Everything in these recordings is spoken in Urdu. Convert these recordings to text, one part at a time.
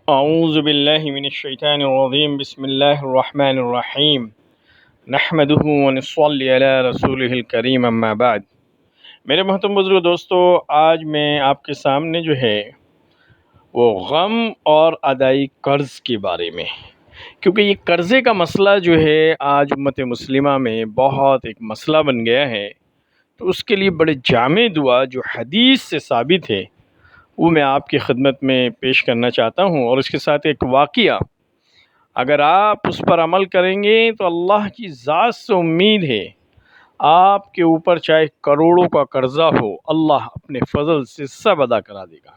اعوذ باللہ من الشیطان الرجیم بسم اللہ الرحمن الرحیم نحمدہ ونصلی علی رسولہ الکریم اما بعد۔ میرے محترم بزرگ دوستو، آج میں آپ کے سامنے جو ہے وہ غم اور ادائی قرض کے بارے میں، کیونکہ یہ قرضے کا مسئلہ جو ہے آج امت مسلمہ میں بہت ایک مسئلہ بن گیا ہے، تو اس کے لیے بڑے جامع دعا جو حدیث سے ثابت ہے وہ میں آپ کی خدمت میں پیش کرنا چاہتا ہوں، اور اس کے ساتھ ایک واقعہ اگر آپ اس پر عمل کریں گے تو اللہ کی ذات سے امید ہے آپ کے اوپر چاہے کروڑوں کا قرضہ ہو، اللہ اپنے فضل سے سب ادا کرا دے گا۔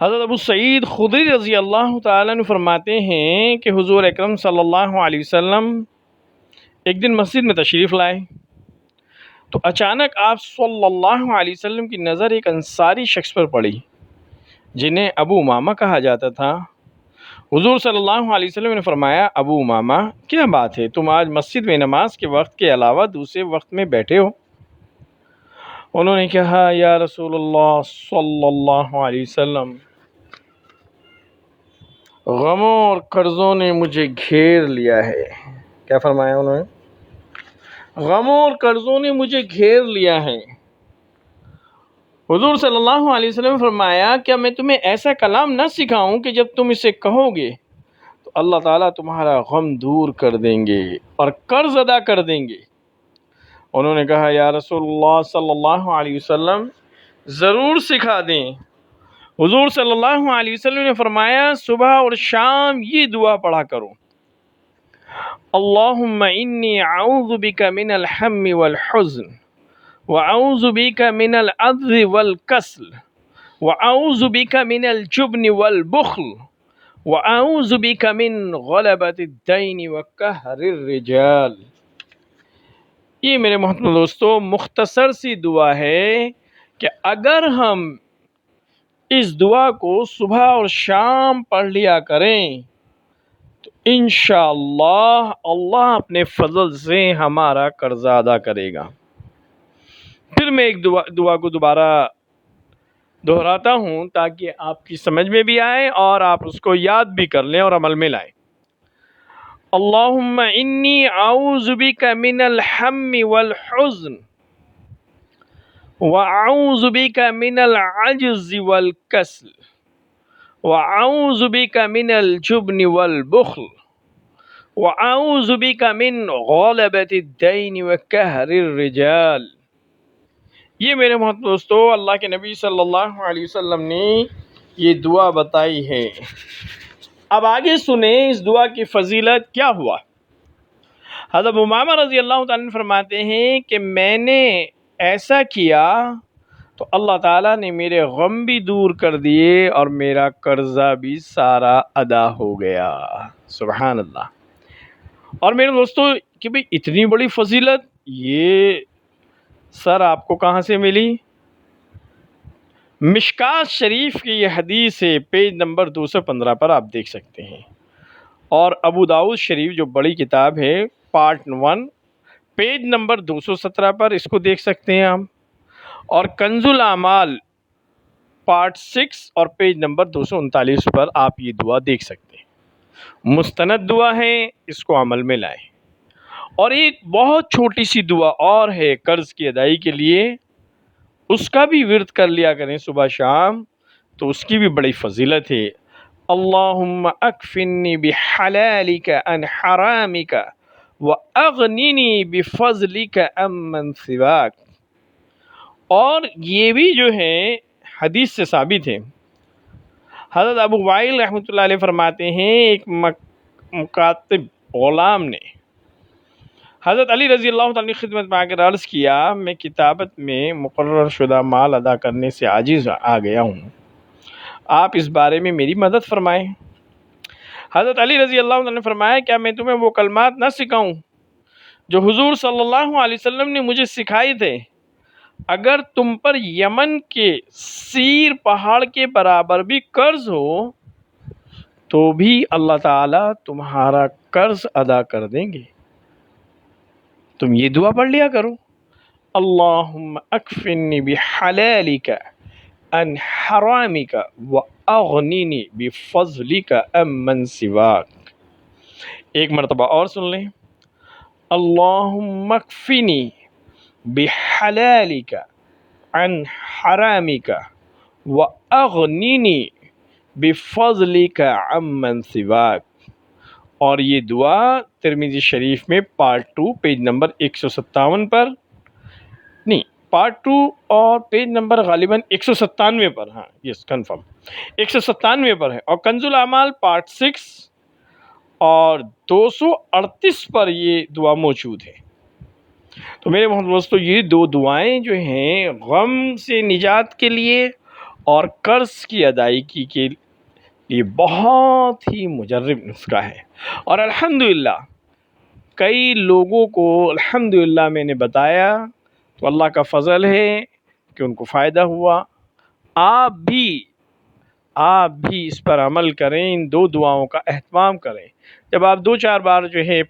حضرت ابو سعید خدری رضی اللہ تعالیٰ عنہ فرماتے ہیں کہ حضور اکرم صلی اللہ علیہ وسلم ایک دن مسجد میں تشریف لائے تو اچانک آپ صلی اللہ علیہ وسلم کی نظر ایک انصاری شخص پر پڑی جنہیں ابو امامہ کہا جاتا تھا۔ حضور صلی اللہ علیہ وسلم نے فرمایا، ابو امامہ کیا بات ہے، تم آج مسجد میں نماز کے وقت کے علاوہ دوسرے وقت میں بیٹھے ہو؟ انہوں نے کہا، یا رسول اللہ صلی اللہ علیہ وسلم، غموں اور قرضوں نے مجھے گھیر لیا ہے۔ کیا فرمایا انہوں نے؟ غموں اور قرضوں نے مجھے گھیر لیا ہے۔ حضور صلی اللہ علیہ وسلم نے فرمایا، کیا میں تمہیں ایسا کلام نہ سکھاؤں کہ جب تم اسے کہو گے تو اللہ تعالیٰ تمہارا غم دور کر دیں گے اور قرض ادا کر دیں گے؟ انہوں نے کہا، یا رسول اللہ صلی اللہ علیہ وسلم، ضرور سکھا دیں۔ حضور صلی اللہ علیہ وسلم نے فرمایا، صبح اور شام یہ دعا پڑھا کرو، اللہم انی اعوذ بک من الہم والحزن وَأَعُوذُ بِكَ مِنَ الْعَجْزِ وَالْكَسْلِ وَأَعُوذُ بِكَ مِنَ الْجُبْنِ وَالْبُخْلِ وَأَعُوذُ بِكَ مِنْ غَلَبَةِ الدَّيْنِ وَقَهْرِ الرِّجَالِ۔ یہ میرے محترم دوستو مختصر سی دعا ہے کہ اگر ہم اس دعا کو صبح اور شام پڑھ لیا کریں تو انشاءاللہ اللہ اپنے فضل سے ہمارا قرضہ ادا کرے گا۔ پھر میں ایک دعا کو دوبارہ دہراتا ہوں تاکہ آپ کی سمجھ میں بھی آئے اور آپ اس کو یاد بھی کر لیں اور عمل میں لائیں۔ اللہم انی اعوذ بک من الہم والحزن واعوذ بک من العجز والکسل واعوذ بک من الجبن والبخل واعوذ بک من غلبۃ الدین وقہر الرجال۔ یہ میرے محترم دوستو اللہ کے نبی صلی اللہ علیہ وسلم نے یہ دعا بتائی ہے۔ اب آگے سنیں اس دعا کی فضیلت کیا ہوا۔ حضرت امامہ رضی اللہ تعالیٰ عنہ فرماتے ہیں کہ میں نے ایسا کیا تو اللہ تعالیٰ نے میرے غم بھی دور کر دیے اور میرا قرضہ بھی سارا ادا ہو گیا۔ سبحان اللہ۔ اور میرے دوستو کہ بھئی اتنی بڑی فضیلت یہ سر آپ کو کہاں سے ملی؟ مشکوٰۃ شریف کی یہ حدیث ہے، پیج نمبر 215 پر آپ دیکھ سکتے ہیں، اور ابو داؤد شریف جو بڑی کتاب ہے پارٹ 1 پیج نمبر 217 پر اس کو دیکھ سکتے ہیں ہم، اور کنز الاعمال پارٹ 6 اور پیج نمبر 239 پر آپ یہ دعا دیکھ سکتے ہیں۔ مستند دعا ہے، اس کو عمل میں لائیں۔ اور ایک بہت چھوٹی سی دعا اور ہے قرض کی ادائی کے لیے، اس کا بھی ورد کر لیا کریں صبح شام، تو اس کی بھی بڑی فضیلت ہے۔ اللہم اکفنی بحلالک عن حرامک واغننی بفضلک عمن سواک۔ اور یہ بھی جو ہے حدیث سے ثابت ہے۔ حضرت ابو وائل رحمۃ اللہ علیہ فرماتے ہیں، ایک مکاتب غلام نے حضرت علی رضی اللہ تعالیٰ کی خدمت میں آ کر عرض کیا، میں کتابت میں مقرر شدہ مال ادا کرنے سے عاجز آ گیا ہوں، آپ اس بارے میں میری مدد فرمائیں۔ حضرت علی رضی اللہ عنہ نے فرمایا، کیا میں تمہیں وہ کلمات نہ سکھاؤں جو حضور صلی اللہ علیہ وسلم نے مجھے سکھائے تھے؟ اگر تم پر یمن کے سیر پہاڑ کے برابر بھی قرض ہو تو بھی اللہ تعالیٰ تمہارا قرض ادا کر دیں گے۔ تم یہ دعا پڑھ لیا کرو، اللہم اکفنی بحلالک عن حرامك وأغنني بفضلك عمن سواك۔ ایک مرتبہ اور سن لیں، اللہم اکفنی بحلالک عن حرامک وأغننی بفضلک عمن سواک۔ اور یہ دعا ترمذی شریف میں پارٹ 2 پیج نمبر 157 پر، نہیں پارٹ 2 اور پیج نمبر غالباً 197 پر، ہاں یس کنفرم 197 پر ہے، اور کنز الاعمال پارٹ 6 اور 238 پر یہ دعا موجود ہے۔ تو میرے محترم دوستو، یہ دو دعائیں جو ہیں غم سے نجات کے لیے اور قرض کی ادائیگی کے لیے بہت ہی مجرب نسخہ ہے، اور الحمدللہ کئی لوگوں کو الحمدللہ میں نے بتایا تو اللہ کا فضل ہے کہ ان کو فائدہ ہوا۔ آپ بھی اس پر عمل کریں، ان دو دعاؤں کا اہتمام کریں۔ جب آپ 2-4 بار جو ہے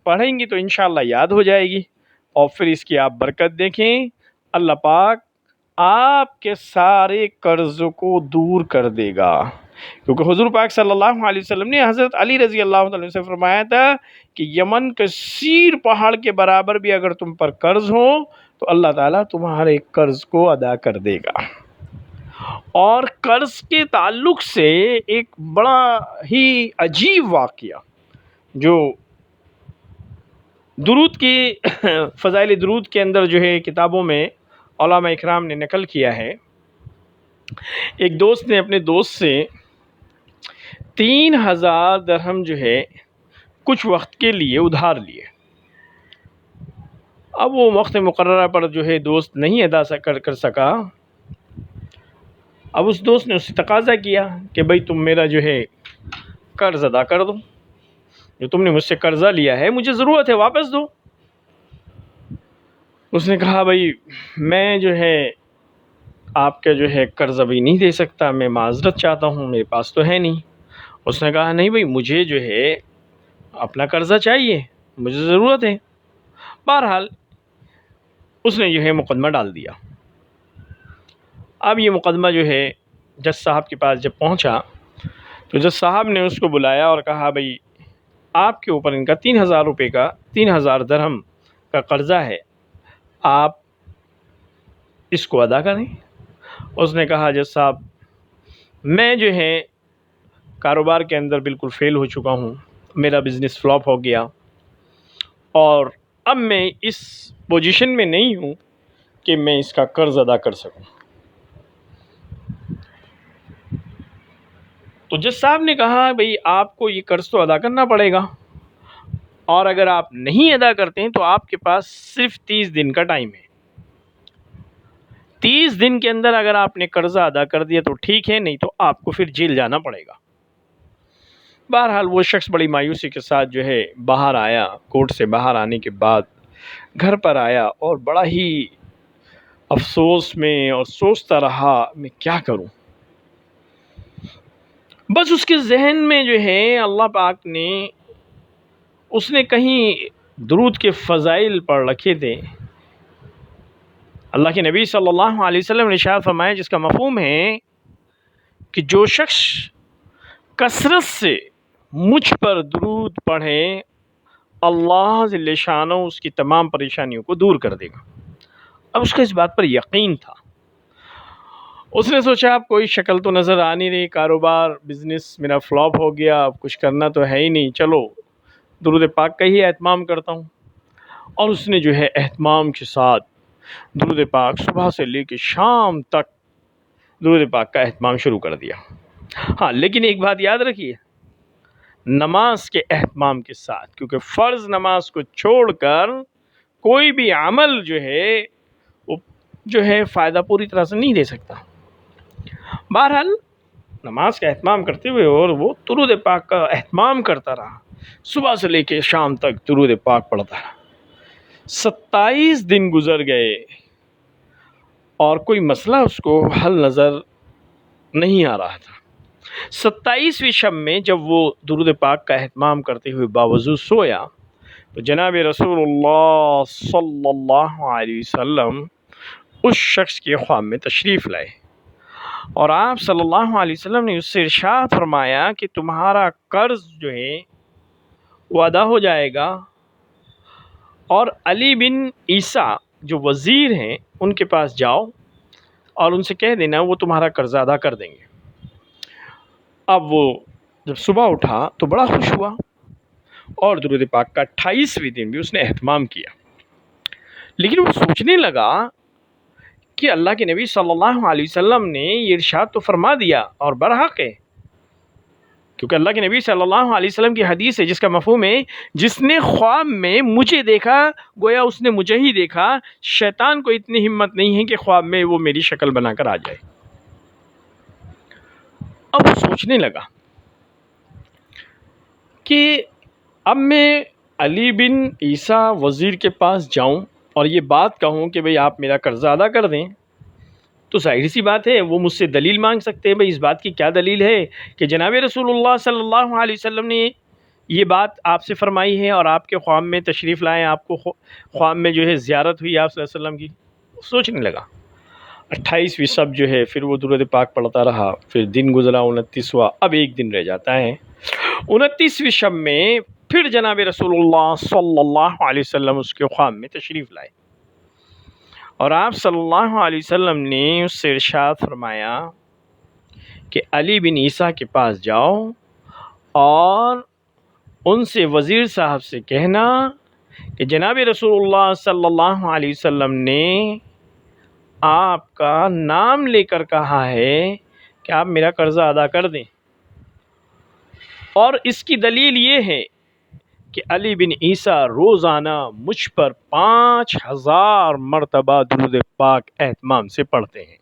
پڑھیں گے تو انشاءاللہ یاد ہو جائے گی، اور پھر اس کی آپ برکت دیکھیں، اللہ پاک آپ کے سارے قرض کو دور کر دے گا، کیونکہ حضور پاک صلی اللہ علیہ وسلم نے حضرت علی رضی اللہ عنہ سے فرمایا تھا کہ یمن کے سیر پہاڑ کے برابر بھی اگر تم پر قرض ہو تو اللہ تعالیٰ تمہارے قرض کو ادا کر دے گا۔ اور قرض کے تعلق سے ایک بڑا ہی عجیب واقعہ جو درود کی فضائل درود کے اندر جو ہے کتابوں میں علماء اکرام نے نقل کیا ہے، ایک دوست نے اپنے دوست سے 3000 درہم جو ہے کچھ وقت کے لیے ادھار لیے۔ اب وہ وقت مقررہ پر جو ہے دوست نہیں ادا کر سکا۔ اب اس دوست نے اس سے تقاضا کیا کہ بھئی تم میرا جو ہے قرض ادا کر دو، جو تم نے مجھ سے قرضہ لیا ہے مجھے ضرورت ہے واپس دو۔ اس نے کہا بھئی میں جو ہے آپ کا جو ہے قرض ابھی نہیں دے سکتا، میں معذرت چاہتا ہوں، میرے پاس تو ہے نہیں۔ اس نے کہا نہیں بھئی مجھے جو ہے اپنا قرضہ چاہیے، مجھے ضرورت ہے۔ بہرحال اس نے جو ہے مقدمہ ڈال دیا۔ اب یہ مقدمہ جو ہے جج صاحب کے پاس جب پہنچا تو جج صاحب نے اس کو بلایا اور کہا بھئی آپ کے اوپر ان کا 3000 روپے کا 3000 درہم کا قرضہ ہے، آپ اس کو ادا کریں۔ اس نے کہا جج صاحب میں جو ہے کاروبار کے اندر بالکل فیل ہو چکا ہوں، میرا بزنس فلاپ ہو گیا، اور اب میں اس پوزیشن میں نہیں ہوں کہ میں اس کا قرض ادا کر سکوں۔ تو جج صاحب نے کہا بھئی آپ کو یہ قرض تو ادا کرنا پڑے گا، اور اگر آپ نہیں ادا کرتے ہیں تو آپ کے پاس صرف 30 دن کا ٹائم ہے۔ 30 دن کے اندر اگر آپ نے قرضہ ادا کر دیا تو ٹھیک ہے، نہیں تو آپ کو پھر جیل جانا پڑے گا۔ بہرحال وہ شخص بڑی مایوسی کے ساتھ جو ہے باہر آیا، کورٹ سے باہر آنے کے بعد گھر پر آیا اور بڑا ہی افسوس میں اور سوچتا رہا میں کیا کروں۔ بس اس کے ذہن میں جو ہے اللہ پاک نے اس نے کہیں درود کے فضائل پڑھ رکھے تھے۔ اللہ کے نبی صلی اللہ علیہ وسلم نے ارشاد فرمایا جس کا مفہوم ہے کہ جو شخص کثرت سے مجھ پر درود پڑھے اللہ جل شانہ اس کی تمام پریشانیوں کو دور کر دے گا۔ اب اس کا اس بات پر یقین تھا۔ اس نے سوچا اب کوئی شکل تو نظر آ نہیں رہی، کاروبار بزنس میرا فلاپ ہو گیا، اب کچھ کرنا تو ہے ہی نہیں، چلو درود پاک کا ہی اہتمام کرتا ہوں۔ اور اس نے جو ہے اہتمام کے ساتھ درود پاک صبح سے لے کے شام تک درود پاک کا اہتمام شروع کر دیا۔ ہاں لیکن ایک بات یاد رکھیے، نماز کے اہتمام کے ساتھ، کیونکہ فرض نماز کو چھوڑ کر کوئی بھی عمل جو ہے وہ جو ہے فائدہ پوری طرح سے نہیں دے سکتا۔ بہرحال نماز کا اہتمام کرتے ہوئے اور وہ درود پاک کا اہتمام کرتا رہا، صبح سے لے کے شام تک درود پاک پڑھتا رہا۔ 27 دن گزر گئے اور کوئی مسئلہ اس کو حل نظر نہیں آ رہا تھا۔ 27ویں شب میں جب وہ درود پاک کا اہتمام کرتے ہوئے باوضو سویا تو جناب رسول اللہ صلی اللہ علیہ وسلم اس شخص کے خواب میں تشریف لائے اور آپ صلی اللہ علیہ وسلم نے اس سے ارشاد فرمایا کہ تمہارا قرض جو ہے وہ ادا ہو جائے گا، اور علی بن عیسیٰ جو وزیر ہیں ان کے پاس جاؤ اور ان سے کہہ دینا وہ تمہارا قرض ادا کر دیں گے۔ اب وہ جب صبح اٹھا تو بڑا خوش ہوا، اور درود پاک کا 28ویں دن بھی اس نے اہتمام کیا، لیکن وہ سوچنے لگا کہ اللہ کے نبی صلی اللہ علیہ وسلم نے یہ ارشاد تو فرما دیا اور برحق ہے، کیونکہ اللہ کے نبی صلی اللہ علیہ وسلم کی حدیث ہے جس کا مفہوم ہے جس نے خواب میں مجھے دیکھا گویا اس نے مجھے ہی دیکھا، شیطان کو اتنی ہمت نہیں ہے کہ خواب میں وہ میری شکل بنا کر آ جائے۔ اب وہ سوچنے لگا کہ اب میں علی بن عیسیٰ وزیر کے پاس جاؤں اور یہ بات کہوں کہ بھئی آپ میرا قرضہ ادا کر دیں، تو ظاہر سی بات ہے وہ مجھ سے دلیل مانگ سکتے ہیں، بھئی اس بات کی کیا دلیل ہے کہ جناب رسول اللہ صلی اللہ علیہ وسلم نے یہ بات آپ سے فرمائی ہے اور آپ کے خواب میں تشریف لائیں، آپ کو خواب میں جو ہے زیارت ہوئی آپ صلی اللہ علیہ وسلم کی۔ سوچنے لگا۔ 28ویں شب جو ہے پھر وہ درود پاک پڑھتا رہا، پھر دن گزرا 29واں، اب ایک دن رہ جاتا ہے۔ 29ویں شب میں پھر جناب رسول اللہ صلی اللہ علیہ وسلم اس کے خواب میں تشریف لائے، اور آپ صلی اللہ علیہ وسلم نے اس سے ارشاد فرمایا کہ علی بن عیسیٰ کے پاس جاؤ اور ان سے وزیر صاحب سے کہنا کہ جناب رسول اللہ صلی اللہ علیہ وسلم نے آپ کا نام لے کر کہا ہے کہ آپ میرا قرضہ ادا کر دیں، اور اس کی دلیل یہ ہے کہ علی بن عیسیٰ روزانہ مجھ پر 5000 مرتبہ درود پاک اہتمام سے پڑھتے ہیں،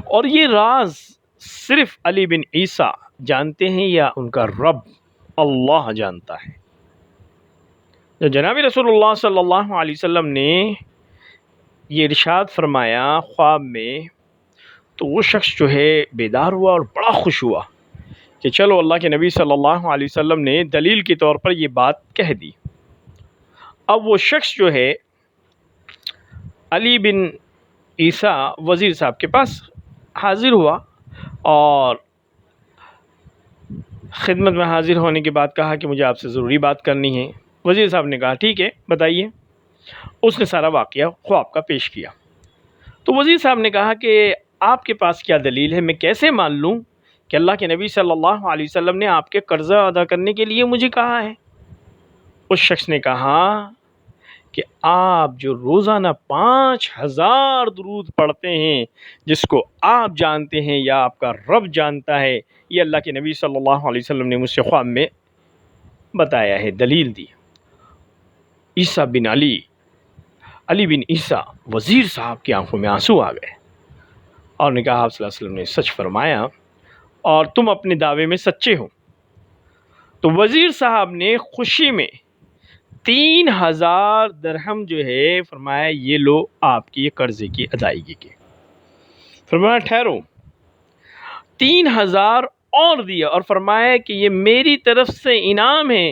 اور یہ راز صرف علی بن عیسیٰ جانتے ہیں یا ان کا رب اللہ جانتا ہے۔ جب جناب رسول اللہ صلی اللہ علیہ وسلم نے یہ ارشاد فرمایا خواب میں، تو وہ شخص جو ہے بیدار ہوا اور بڑا خوش ہوا کہ چلو اللہ کے نبی صلی اللہ علیہ وسلم نے دلیل کے طور پر یہ بات کہہ دی۔ اب وہ شخص جو ہے علی بن عیسیٰ وزیر صاحب کے پاس حاضر ہوا، اور خدمت میں حاضر ہونے کے بعد کہا کہ مجھے آپ سے ضروری بات کرنی ہے۔ وزیر صاحب نے کہا ٹھیک ہے بتائیے۔ اس نے سارا واقعہ خواب کا پیش کیا، تو وزیر صاحب نے کہا کہ آپ کے پاس کیا دلیل ہے، میں کیسے مان لوں کہ اللہ کے نبی صلی اللہ علیہ وسلم نے آپ کے قرضہ ادا کرنے کے لیے مجھے کہا ہے؟ اس شخص نے کہا کہ آپ جو روزانہ 5000 درود پڑھتے ہیں جس کو آپ جانتے ہیں یا آپ کا رب جانتا ہے، یہ اللہ کے نبی صلی اللہ علیہ وسلم نے مجھ سے خواب میں بتایا ہے، دلیل دی۔ عیسیٰ بن علی بن عیسیٰ وزیر صاحب کی آنکھوں میں آنسو آ گئے، اور نے کہا آپ صلی اللہ علیہ وسلم نے سچ فرمایا اور تم اپنے دعوے میں سچے ہو۔ تو وزیر صاحب نے خوشی میں 3000 درہم جو ہے فرمایا یہ لو آپ کی یہ قرضے کی ادائیگی کے۔ فرمایا ٹھہرو، 3000 اور دیا اور فرمایا کہ یہ میری طرف سے انعام ہے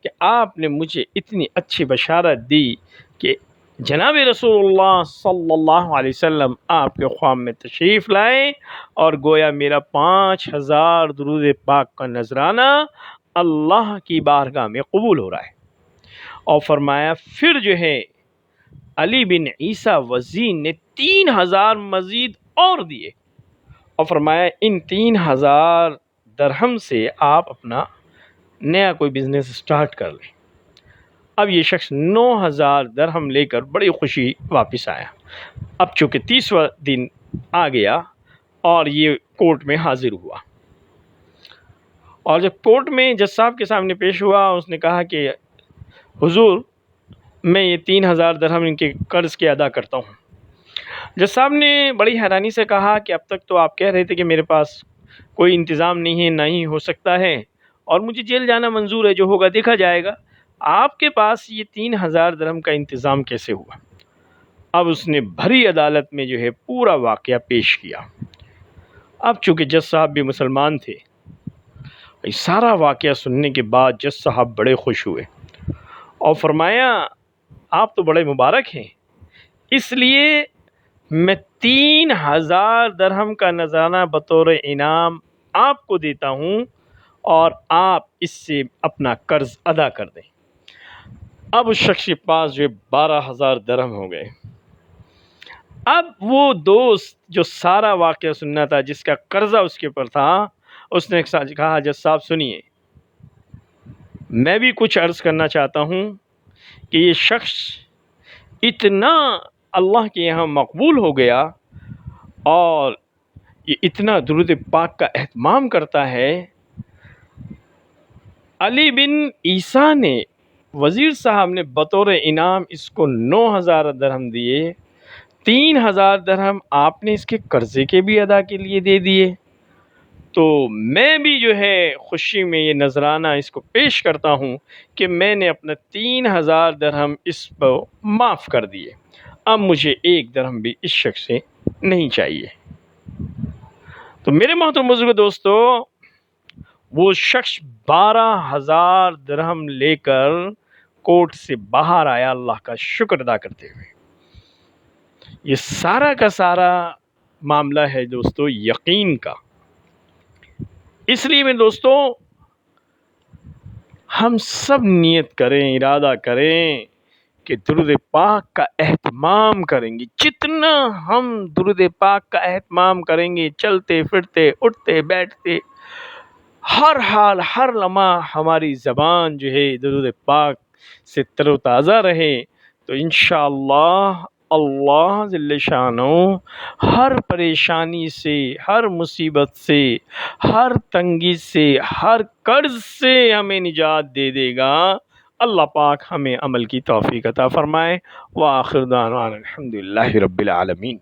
کہ آپ نے مجھے اتنی اچھی بشارت دی کہ جناب رسول اللہ صلی اللہ علیہ وسلم آپ کے خواب میں تشریف لائے، اور گویا میرا 5000 درود پاک کا نذرانہ اللہ کی بارگاہ میں قبول ہو رہا ہے۔ اور فرمایا پھر جو ہے علی بن عیسیٰ وزیر نے 3000 مزید اور دیے، اور فرمایا ان 3000 درہم سے آپ اپنا نیا کوئی بزنس سٹارٹ کر لیں۔ اب یہ شخص 9000 درہم لے کر بڑی خوشی واپس آیا۔ اب چونکہ 30واں دن آ گیا اور یہ کورٹ میں حاضر ہوا، اور جب کورٹ میں جج صاحب کے سامنے پیش ہوا اس نے کہا کہ حضور میں یہ 3000 درہم ان کے قرض کے ادا کرتا ہوں۔ جج صاحب نے بڑی حیرانی سے کہا کہ اب تک تو آپ کہہ رہے تھے کہ میرے پاس کوئی انتظام نہیں ہے، نہ ہی ہو سکتا ہے، اور مجھے جیل جانا منظور ہے، جو ہوگا دیکھا جائے گا، آپ کے پاس یہ 3000 درہم کا انتظام کیسے ہوا؟ اب اس نے بھری عدالت میں جو ہے پورا واقعہ پیش کیا۔ اب چونکہ جج صاحب بھی مسلمان تھے، سارا واقعہ سننے کے بعد جج صاحب بڑے خوش ہوئے اور فرمایا آپ تو بڑے مبارک ہیں، اس لیے میں 3000 درہم کا نذرانہ بطور انعام آپ کو دیتا ہوں اور آپ اس سے اپنا قرض ادا کر دیں۔ اب اس شخص کے پاس جو 12,000 درہم ہو گئے۔ اب وہ دوست جو سارا واقعہ سننا تھا، جس کا قرضہ اس کے اوپر تھا، اس نے کہا حضرت صاحب سنیے، میں بھی کچھ عرض کرنا چاہتا ہوں کہ یہ شخص اتنا اللہ کے یہاں مقبول ہو گیا اور یہ اتنا درود پاک کا اہتمام کرتا ہے۔ علی بن عیسیٰ نے، وزیر صاحب نے بطور انعام اس کو 9,000 درہم دیے، 3,000 درہم آپ نے اس کے قرضے کے بھی ادا کے لیے دے دیے۔ تو میں بھی جو ہے خوشی میں یہ نذرانہ اس کو پیش کرتا ہوں کہ میں نے اپنا 3,000 درہم اس کو معاف کر دیے، اب مجھے 1 درہم بھی اس شخص سے نہیں چاہیے۔ تو میرے محترم بزرگ دوستو، وہ شخص 12,000 درہم لے کر کورٹ سے باہر آیا اللہ کا شکر ادا کرتے ہوئے۔ یہ سارا کا سارا معاملہ ہے دوستو یقین کا۔ اس لیے میں دوستو ہم سب نیت کریں، ارادہ کریں کہ درود پاک کا اہتمام کریں گے۔ جتنا ہم درود پاک کا اہتمام کریں گے، چلتے پھرتے اٹھتے بیٹھتے، ہر حال ہر لمحہ ہماری زبان جو ہے درود پاک سے تر و تازہ رہے، تو انشاءاللہ اللہ جل شانہ ہر پریشانی سے، ہر مصیبت سے، ہر تنگی سے، ہر قرض سے ہمیں نجات دے دے گا۔ اللہ پاک ہمیں عمل کی توفیق عطا فرمائے۔ وآخر دعوانا الحمدللہ رب العالمین۔